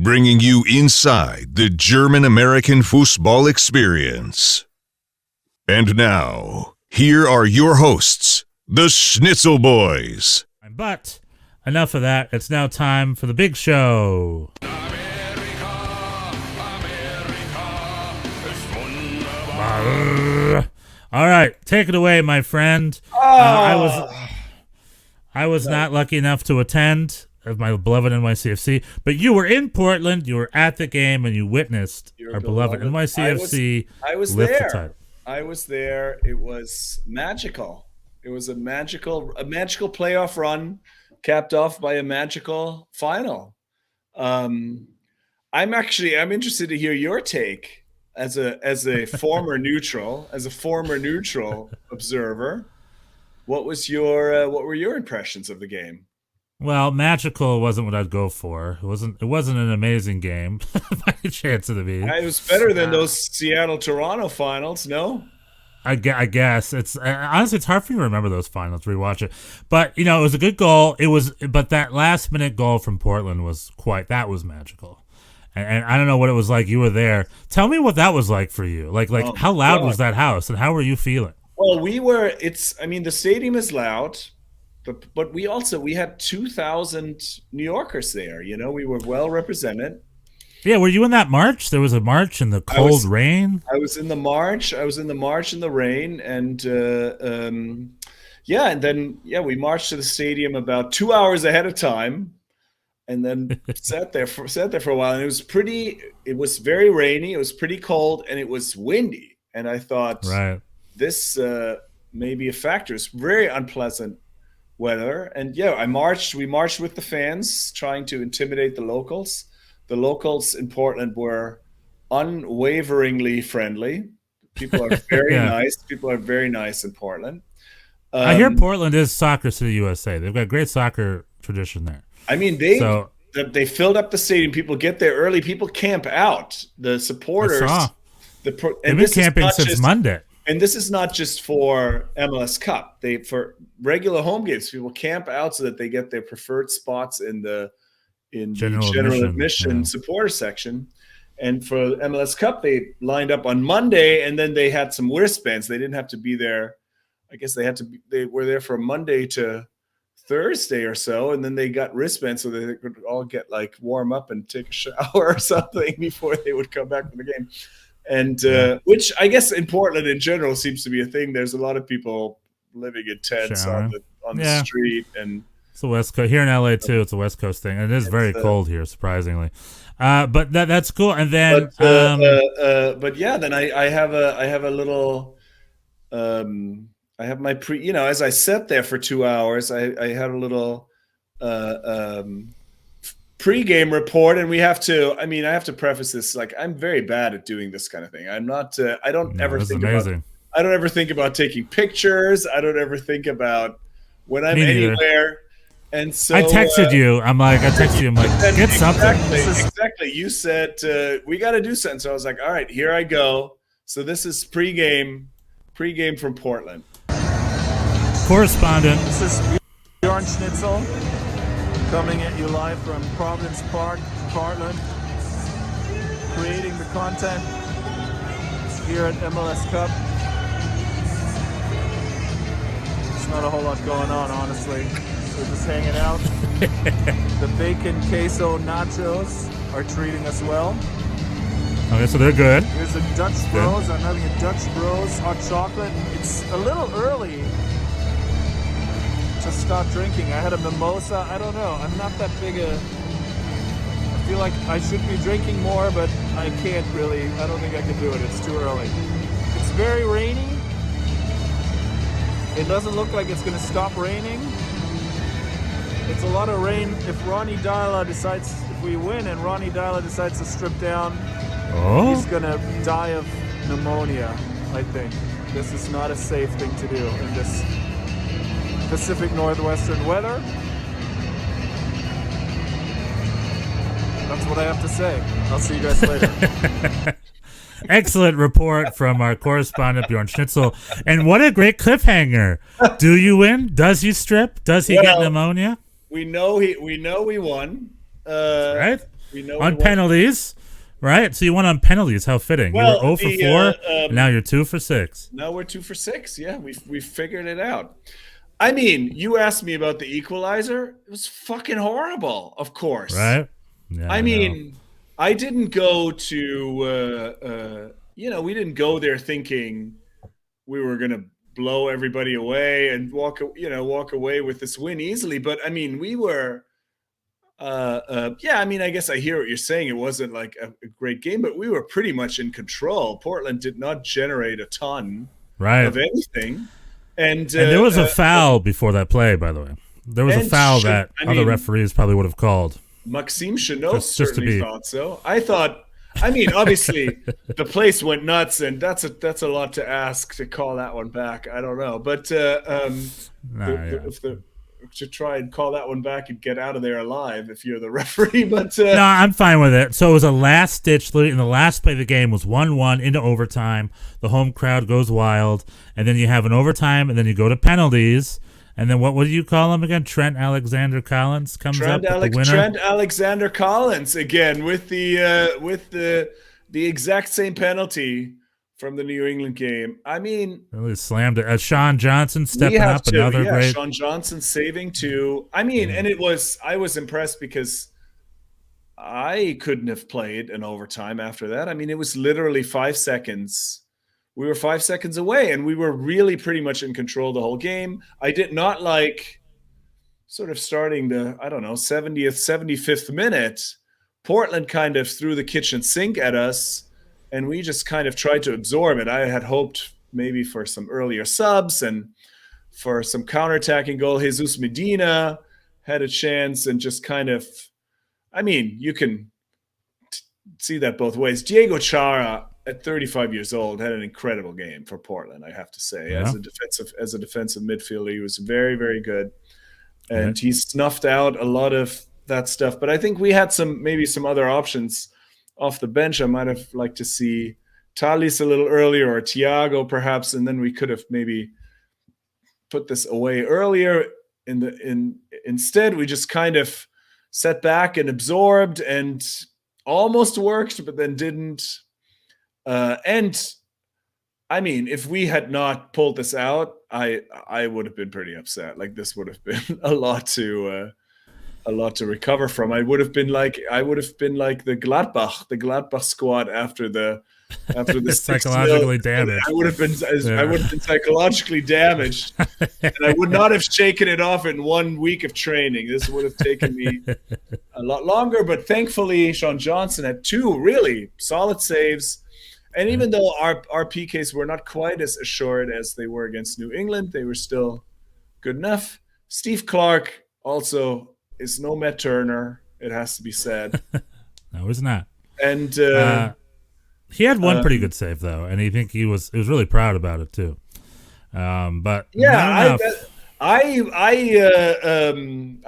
bringing you inside the German-American football experience. And now, here are your hosts, the Schnitzel Boys. But enough of that. It's now time for the big show. All right, take it away, my friend. I was not lucky enough to attend my beloved NYCFC, but you were in Portland. You were at the game, and you witnessed our beloved NYCFC lift the title. I was there. It was magical. It was a magical playoff run, capped off by a magical final. I'm interested to hear your take as a former neutral observer. What were your impressions of the game? Well, magical wasn't what I'd go for. It wasn't an amazing game by any chance of the being. It was better than those Seattle-Toronto finals, no? I guess it's honestly it's hard for me to remember those finals. Rewatch it, but it was a good goal. But that last minute goal from Portland was magical, and I don't know what it was like. You were there. Tell me what that was like for you. Like how loud was that house, and how were you feeling? Well, the stadium is loud, but we had 2,000 New Yorkers there. We were well represented. Yeah, were you in that march? There was a march in the cold rain. I was in the march. In the rain, and we marched to the stadium about 2 hours ahead of time, and then sat there for a while. And it was very rainy. It was pretty cold, and it was windy. And I thought, right, this may be a factor. It's very unpleasant weather, and we marched with the fans, trying to intimidate the locals. The locals in Portland were unwaveringly friendly. People are very nice. People are very nice in Portland. I hear Portland is Soccer City, USA. They've got a great soccer tradition there. I mean, they filled up the stadium. People get there early. People camp out. The supporters. They've been camping since Monday. And this is not just for MLS Cup. For regular home games, people camp out so that they get their preferred spots in the general admission supporter section. And for MLS Cup, they lined up on Monday, and then they had some wristbands. They didn't have to be there. I guess they were there from Monday to Thursday or so, and then they got wristbands so they could all get warm up and take a shower or something before they would come back from the game. And which I guess in Portland in general seems to be a thing. There's a lot of people living in tents on the street, and it's the West Coast here in LA too. It's a West Coast thing, and it is very cold here, surprisingly. But that's cool. And then, then I have a little. I have my as I sat there for 2 hours, I had a little pregame report, and I have to preface this, I'm very bad at doing this kind of thing. I'm not. I don't ever think about taking pictures. I don't ever think about when I'm anywhere. And so I texted you. I texted you. I'm like, get something. Exactly. You said we got to do something. So I was like, all right, here I go. So this is pregame from Portland. Correspondent. This is Bjorn Schnitzel coming at you live from Providence Park, Portland, creating the content here at MLS Cup. There's not a whole lot going on, honestly. We're just hanging out. The bacon queso nachos are treating us well. Okay, so they're good. Here's a Dutch Bros. I'm having a Dutch Bros hot chocolate. It's a little early to stop drinking. I had a mimosa. I don't know. I'm not that big I feel like I should be drinking more, but I can't really. I don't think I can do it. It's too early. It's very rainy. It doesn't look like it's going to stop raining. It's a lot of rain. If we win and Ronnie Deila decides to strip down, he's going to die of pneumonia, I think. This is not a safe thing to do in this Pacific Northwestern weather. That's what I have to say. I'll see you guys later. Excellent report from our correspondent, Bjorn Schnitzel. And what a great cliffhanger. Do you win? Does he strip? Does he get pneumonia? We know we won. Right? We know on penalties, right? So you won on penalties. How fitting. Well, you were 0 for 4, and now you're 2 for 6. Now we're 2 for 6. Yeah, we figured it out. I mean, you asked me about the equalizer. It was fucking horrible, of course. Right? Yeah, I mean, I didn't go to, we didn't go there thinking we were going to blow everybody away and walk away with this win easily. But I mean, we were, I mean, I guess I hear what you're saying. It wasn't like a great game, but we were pretty much in control. Portland did not generate a ton of anything. And there was a foul before that play, by the way. There was a foul that other referees probably would have called. Maxime Chanot certainly thought so. I mean, obviously, the place went nuts, and that's a lot to ask to call that one back. I don't know, but to try and call that one back and get out of there alive if you're the referee. But no, I'm fine with it. So it was a last ditch. In the last play of the game was 1-1 into overtime. The home crowd goes wild, and then you have an overtime, and then you go to penalties. And then what do you call him again? Trent Alexander-Collins comes up with the winner. Trent Alexander-Collins again with the exact same penalty from the New England game. I mean, really slammed it. Sean Johnson stepping up, another great. Sean Johnson saving too. I mean, and I was impressed because I couldn't have played an overtime after that. I mean, it was literally 5 seconds. We were 5 seconds away, and we were really pretty much in control the whole game. I did not like sort of starting the, 70th, 75th minute. Portland kind of threw the kitchen sink at us, and we just kind of tried to absorb it. I had hoped maybe for some earlier subs and for some counterattacking goal. Jesus Medina had a chance and just kind of, I mean, you can see that both ways. Diego Chara, at 35 years old, had an incredible game for Portland, I have to say. Yeah. As a defensive midfielder, he was very, very good. And he snuffed out a lot of that stuff. But I think we had maybe some other options off the bench. I might have liked to see Talis a little earlier, or Thiago perhaps, and then we could have maybe put this away earlier. Instead, we just kind of sat back and absorbed and almost worked, but then didn't. And I mean, if we had not pulled this out, I would have been pretty upset. Like, this would have been a lot to recover from. I would have been like the Gladbach squad after the psychologically damaged. I would have been psychologically damaged, and I would not have shaken it off in 1 week of training. This would have taken me a lot longer. But thankfully, Sean Johnson had 2 really solid saves. And even though our PKs were not quite as assured as they were against New England, they were still good enough. Steve Clark also is no Matt Turner, it has to be said. No, he's not. And he had one pretty good save though, and he was really proud about it too. But yeah, I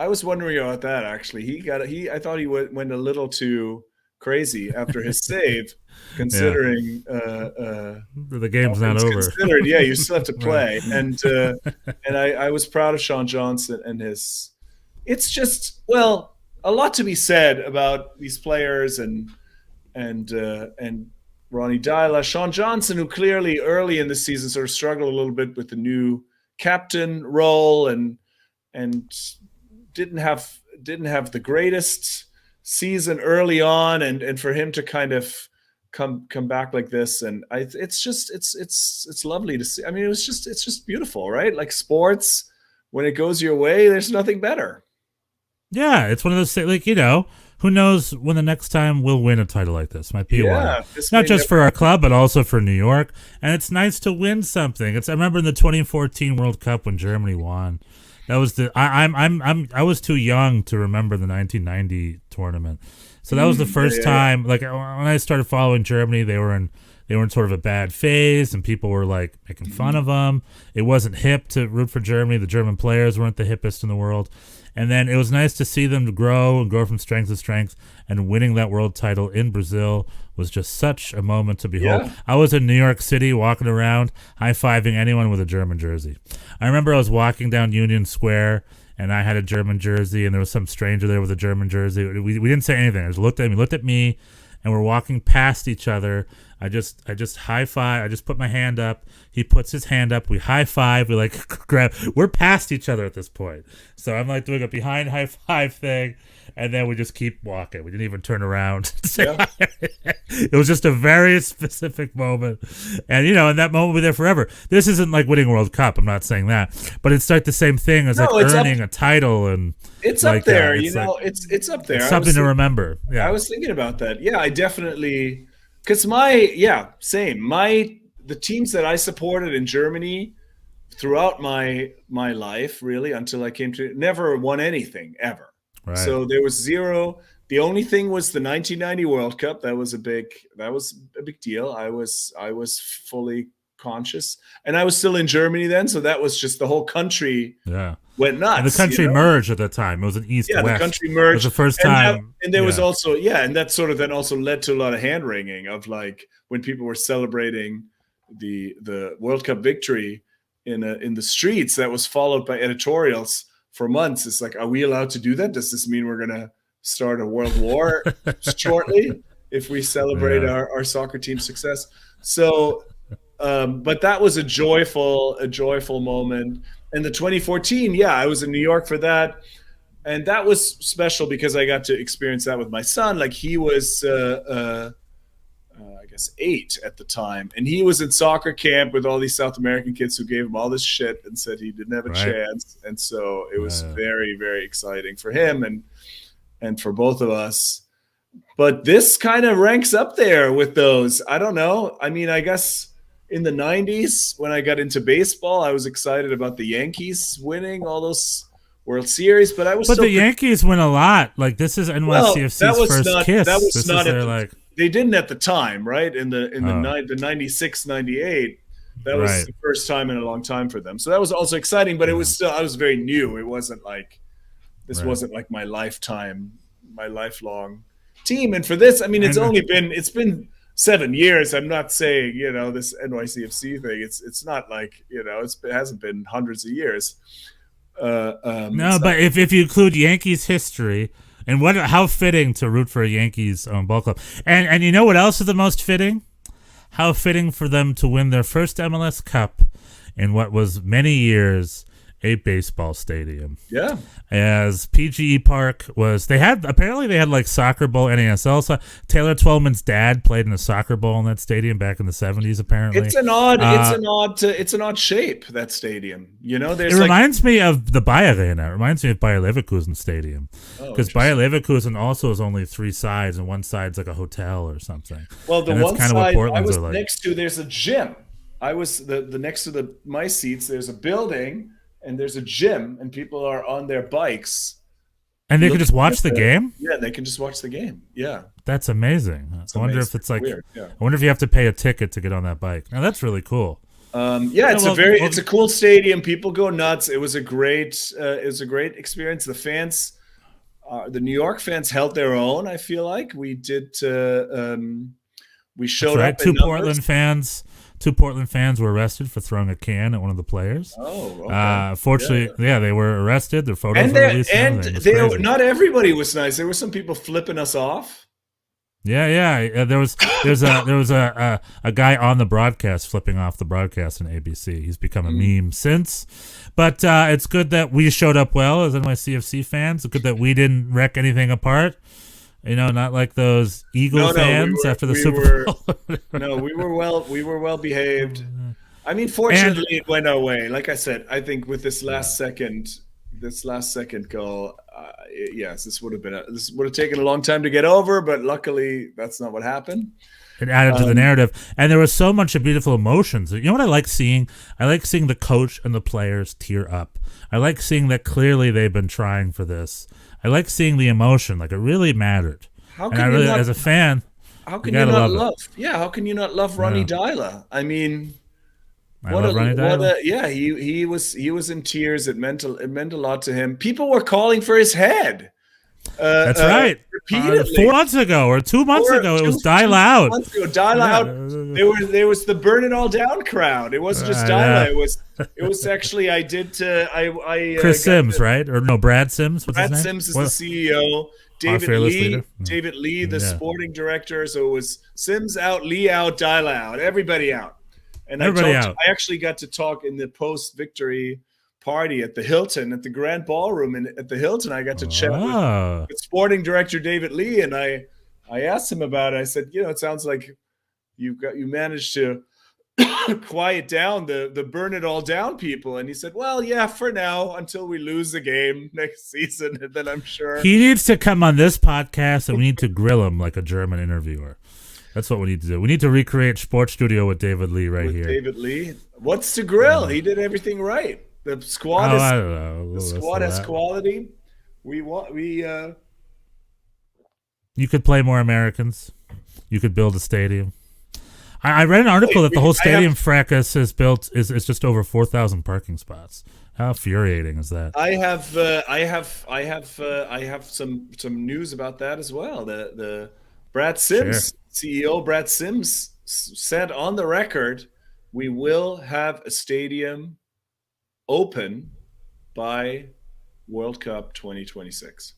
was wondering about that actually. I thought he went a little too crazy after his save. Considering the game's not over. Considered, yeah, you still have to play. And I was proud of Sean Johnson and his. It's just, well, a lot to be said about these players and Ronnie Deila, Sean Johnson, who clearly early in the season sort of struggled a little bit with the new captain role and didn't have the greatest season early on, and for him to kind of come back like this, and it's lovely to see. I mean, it's just beautiful, right? Like sports, when it goes your way, there's nothing better. Yeah, it's one of those things, like, who knows when the next time we'll win a title like this. Might be a while. Not just for our club, but also for New York. And it's nice to win something. I remember in the 2014 World Cup when Germany won. That was I was too young to remember the 1990 tournament. So that was the first time, like, when I started following Germany, they were in sort of a bad phase, and people were like making fun of them. It wasn't hip to root for Germany. The German players weren't the hippest in the world. And then it was nice to see them grow from strength to strength, and winning that world title in Brazil was just such a moment to behold. Yeah. I was in New York City walking around, high-fiving anyone with a German jersey. I remember I was walking down Union Square and I had a German jersey, and there was some stranger there with a German jersey. We didn't say anything. I just looked at me, and we're walking past each other. I just high five. I just put my hand up. He puts his hand up. We high five. We like grab. We're past each other at this point. So I'm like doing a behind high five thing, and then we just keep walking. We didn't even turn around to say hi. It was just a very specific moment, and in that moment we're there forever. This isn't like winning a World Cup. I'm not saying that, but it's like the same thing as earning a title, and it's up there. It's up there. It's something to remember. Yeah, I was thinking about that. Yeah, I definitely. Because same. The teams that I supported in Germany throughout my life, really, until I came to, never won anything ever. Right. So there was zero. The only thing was the 1990 World Cup. That was a big deal. I was fully conscious, and I was still in Germany then. So that was just the whole country. Yeah. Went nuts. And the country merged at that time. It was an east-west. Yeah, the country merged. It was the first time. And there was also, and that sort of then also led to a lot of hand-wringing of like when people were celebrating the World Cup victory in the streets. That was followed by editorials for months. It's like, are we allowed to do that? Does this mean we're going to start a world war shortly if we celebrate our soccer team's success? So, but that was a joyful moment. And the 2014, I was in New York for that. And that was special because I got to experience that with my son. Like he was, I guess 8 at the time. And he was in soccer camp with all these South American kids who gave him all this shit and said he didn't have a chance. And so it was very, very exciting for him and for both of us. But this kind of ranks up there with those. I don't know. I mean, I guess in the 90s, when I got into baseball, I was excited about the Yankees winning all those World Series, but the Yankees win a lot. Like this is NYCFC's first kiss. That was they didn't at the time, right? In the 96, 98, that was the first time in a long time for them. So that was also exciting, but it was still, I was very new. It wasn't like wasn't like my lifelong team. And for this, I mean, it's been 7 years. I'm not saying, this NYCFC thing. It's not like, it hasn't been hundreds of years. But if you include Yankees history, and how fitting to root for a Yankees ball club. And you know what else is the most fitting? How fitting for them to win their first MLS Cup in what was many years a baseball stadium. Yeah. As PGE Park was, they had like soccer bowl, NASL. So Taylor Twellman's dad played in a soccer bowl in that stadium back in the 70s. Apparently, it's an odd shape, that stadium. It reminds me of the Bayer Arena. It reminds me of Bayer Leverkusen Stadium because Bayer Leverkusen also has only 3 sides, and one side's like a hotel or something. Well, the one side I was next to, there's a gym. I was the next to my seats. There's a building. And there's a gym, and people are on their bikes. And they can just watch the game? Yeah, they can just watch the game. Yeah. That's amazing. I wonder if it's like, weird, I wonder if you have to pay a ticket to get on that bike. Now, that's really cool. It's a cool stadium. People go nuts. It was a great experience. The fans, the New York fans held their own, I feel like. We did, we showed up in numbers. Two Portland fans were arrested for throwing a can at one of the players. Oh, okay. Fortunately, they were arrested. Their photos were released. And not everybody was nice. There were some people flipping us off. Yeah. There was a guy on the broadcast flipping off the broadcast in ABC. He's become a meme since. But it's good that we showed up well as NYCFC fans. It's good that we didn't wreck anything apart. Not like those Eagle fans after the Super Bowl. No, we were well behaved. I mean, fortunately, it went our way. Like I said, I think with this last second goal, this would have taken a long time to get over, but luckily that's not what happened. It added to the narrative, and there was so much of beautiful emotions. You know what I like seeing? I like seeing the coach and the players tear up. I like seeing that clearly they've been trying for this. I like seeing the emotion, like it really mattered. As a fan, how can you not love? Yeah, how can you not love Ronnie Deila? I mean, he was in tears. It meant a lot to him. People were calling for his head. That's right. Repeatedly. 4 months ago or 2 months ago, it was Deila out. Deila out. There was the burn it all down crowd. It wasn't just Deila. It was It was actually I did. Chris Sims, right? Or no, Brad Sims. What's Brad his name? Sims is the CEO. David Lee, the sporting director. So it was Sims out, Lee out, Deila out, everybody out. And I actually got to talk in the post-victory party at the Hilton, at the Grand Ballroom at the Hilton. I got to chat with sporting director David Lee, and I asked him about it. I said, it sounds like you managed to quiet down the burn it all down people. And he said, well, yeah, for now, until we lose the game next season, and then I'm sure he needs to come on this podcast, and we need to grill him like a German interviewer. That's what we need to do. We need to recreate Sports Studio with David Lee here. David Lee, what's to grill? He did everything right. The squad I don't know. The squad has quality. You could play more Americans. You could build a stadium. I read an article that the whole stadium fracas is just over 4,000 parking spots. How infuriating is that? I have some news about that as well. The Brad Sims, CEO Brad Sims, said on the record, we will have a stadium open by World Cup 2026.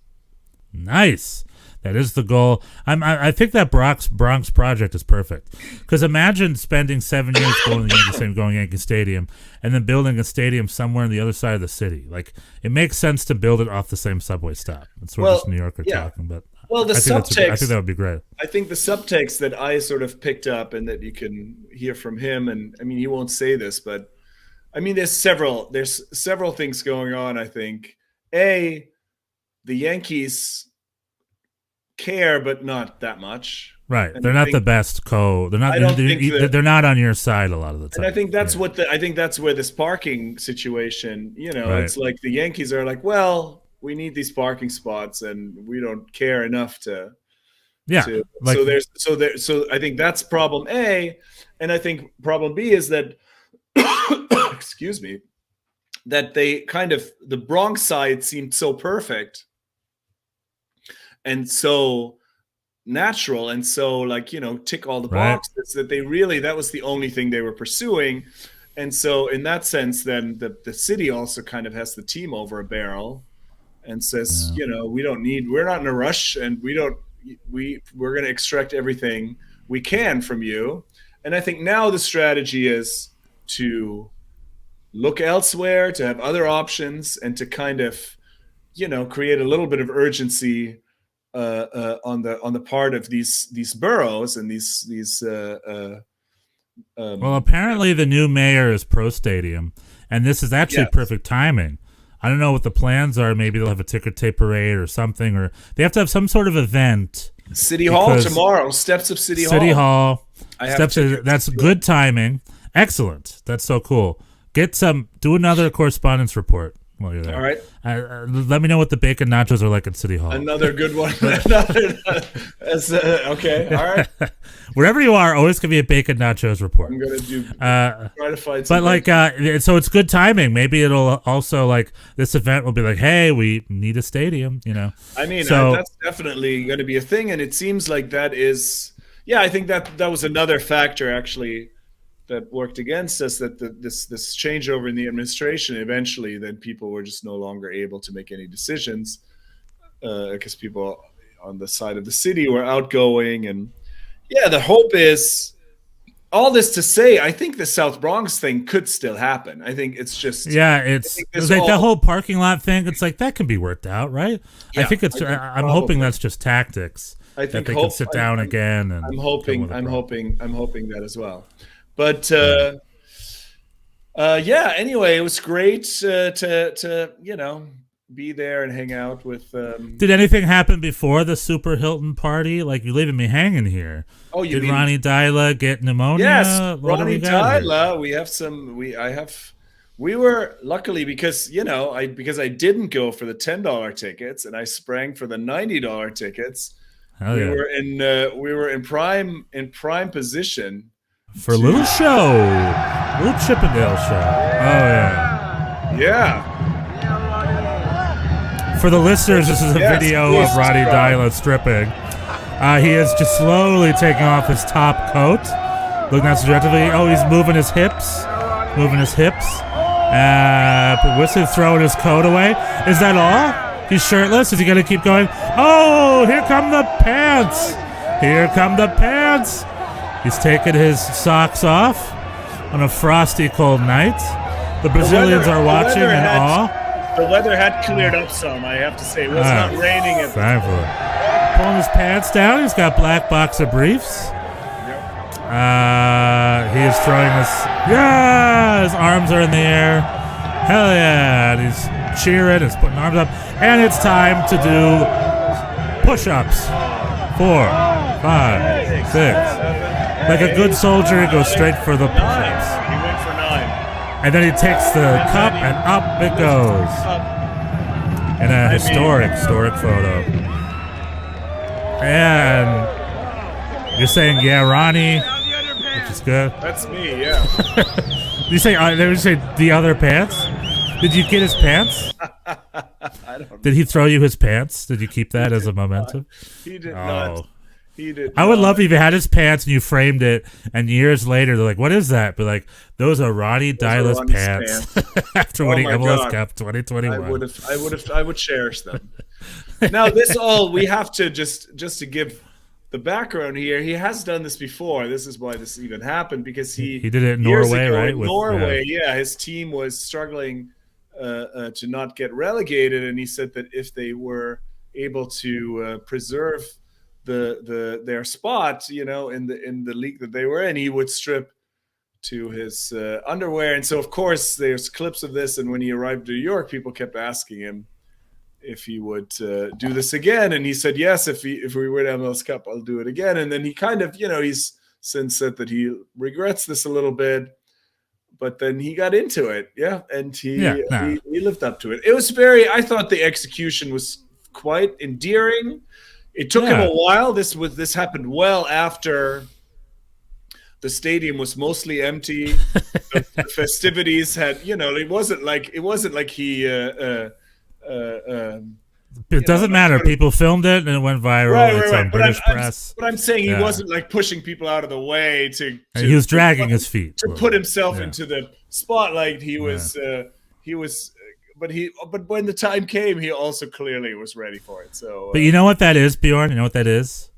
Nice. That is the goal. I think that Bronx project is perfect. Because imagine spending 7 years going to Yankee Stadium and then building a stadium somewhere on the other side of the city. Like, it makes sense to build it off the same subway stop. That's sort of just New Yorker talking, but the subtext. I think that would be great. I think the subtext that I sort of picked up and that you can hear from him, and I mean, he won't say this, but I mean, there's several things going on. I think the Yankees care, but not that much. Right, and they're not the best They're not. They're not on your side a lot of the time. And I think that's that's where this parking situation. It's like the Yankees are like, well, we need these parking spots, and we don't care enough to. Yeah. So I think that's problem A, and I think problem B is that. Excuse me. That the Bronx side seemed so perfect and so natural and so tick all the boxes that that was the only thing they were pursuing. And so in that sense, then the city also kind of has the team over a barrel and says, we're not in a rush, and we're going to extract everything we can from you. And I think now the strategy is to look elsewhere, to have other options, and to kind of, create a little bit of urgency on the part of these boroughs and these. Well, apparently the new mayor is pro stadium, and this is actually perfect timing. I don't know what the plans are. Maybe they'll have a ticker tape parade or something, or they have to have some sort of event. City Hall tomorrow. Steps of City Hall. City Hall. That's good timing. Excellent. That's so cool. Do another correspondence report while you're there. All right. Let me know what the bacon nachos are like at City Hall. Another good one. Okay. All right. Wherever you are, always give me a bacon nachos report. I'm going to try to find some. But so it's good timing. Maybe it'll also this event will be like, hey, we need a stadium, I mean, that's definitely going to be a thing. And it seems like that is, I think that was another factor actually that worked against us, that this changeover in the administration, eventually then people were just no longer able to make any decisions because people on the side of the city were outgoing. And the hope is, all this to say, I think the South Bronx thing could still happen. I think it's just it's like the whole parking lot thing. It's like that can be worked out, right? I think I'm hoping that's just tactics. I think they can sit down again. And I'm hoping that as well. But anyway, it was great to be there and hang out with. Did anything happen before the Super Hilton party? Like, you're leaving me hanging here. Oh, did Ronnie Deila get pneumonia? Yes, Ronnie Deila. We were luckily because I didn't go for the $10 tickets and I sprang for the $90 tickets. We were in prime position. For a little show. Little Chippendale show. Oh, yeah. Yeah. For the listeners, this is a video of Ronnie Deila stripping. He is just slowly taking off his top coat. Looking at subjectively. Oh, he's moving his hips. Wisson throwing his coat away. Is that all? He's shirtless. Is he going to keep going? Oh, here come the pants. Here come the pants. He's taking his socks off on a frosty, cold night. The Brazilians are watching in awe. The weather had cleared up some, I have to say. It was not raining at the time. Pulling his pants down. He's got black boxer briefs. He is throwing his arms are in the air. Hell yeah. And he's cheering. He's putting arms up. And it's time to do push-ups. 4, 5, 6. Like a good soldier, he goes straight for the push-ups. He went for 9. And then he takes the cup and up it goes. In a historic photo. And you're saying, yeah, Ronnie, which is good. That's me, yeah. Did you say the other pants? Did you get his pants? I don't know. Did he throw you his pants? Did you keep that as a memento? He did not. He did. I would love if you had his pants and you framed it, and years later they're like, "What is that?" But like, those are Ronnie Deila's pants after winning MLS Cup 2021. I would cherish them. Now, this all we have to just to give the background here. He has done this before. This is why this even happened, because he did it in Norway, right? Norway, his team was struggling to not get relegated, and he said that if they were able to preserve their spot, in the league that they were in, he would strip to his underwear. And so, of course, there's clips of this. And when he arrived in New York, people kept asking him if he would do this again. And he said, yes, if we win MLS Cup, I'll do it again. And then he kind of, he's since said that he regrets this a little bit. But then he got into it, and he lived up to it. It was I thought the execution was quite endearing. It took him a while. This happened well after the stadium was mostly empty. The festivities had, it wasn't like he. It doesn't matter. People filmed it and it went viral. Right. It's on British press. But I'm saying he wasn't like pushing people out of the way to he was dragging his feet to put himself into the spotlight. He was. But when the time came, he also clearly was ready for it. So, but you know what that is, Bjorn? You know what that is?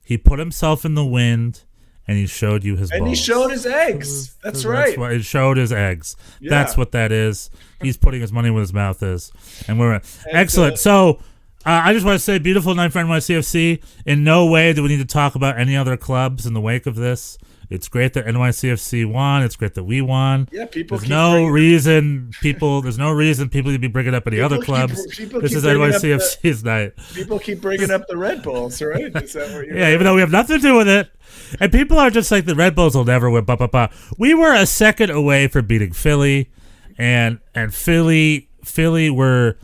He put himself in the wind, and he showed you his balls. And he showed his eggs. That's right. It showed his eggs. Yeah. That's what that is. He's putting his money where his mouth is. And we're excellent. So I just want to say, beautiful night for NYCFC. In no way do we need to talk about any other clubs in the wake of this. It's great that NYCFC won. It's great that we won. Yeah, people. There's no reason people to be bringing up any other clubs. This is NYCFC's night. People keep bringing up the Red Bulls, right? Is that what you're even though we have nothing to do with it. And people are just like, the Red Bulls will never win. We were a second away from beating Philly, and Philly were.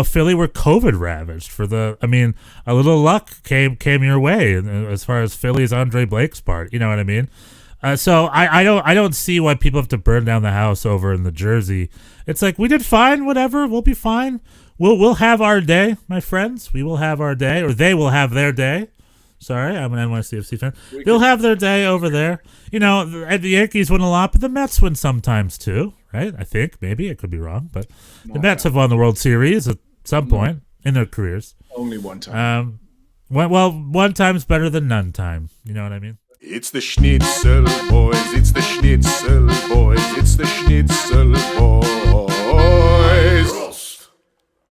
Philly were COVID ravaged a little luck came your way as far as Philly's Andre Blake's part. You know what I mean? So I don't see why people have to burn down the house over in the jersey. It's like, we did fine, whatever. We'll be fine. We'll have our day, my friends. We will have our day, or they will have their day. Sorry, I'm an NYCFC fan. They'll have their day over there. The Yankees win a lot, but the Mets win sometimes too, right? I think, maybe. I could be wrong, but the Mets have won the World Series at some point in their careers. Only one time. One time's better than none time. You know what I mean? It's the Schnitzel boys, it's the Schnitzel boys, it's the Schnitzel boys.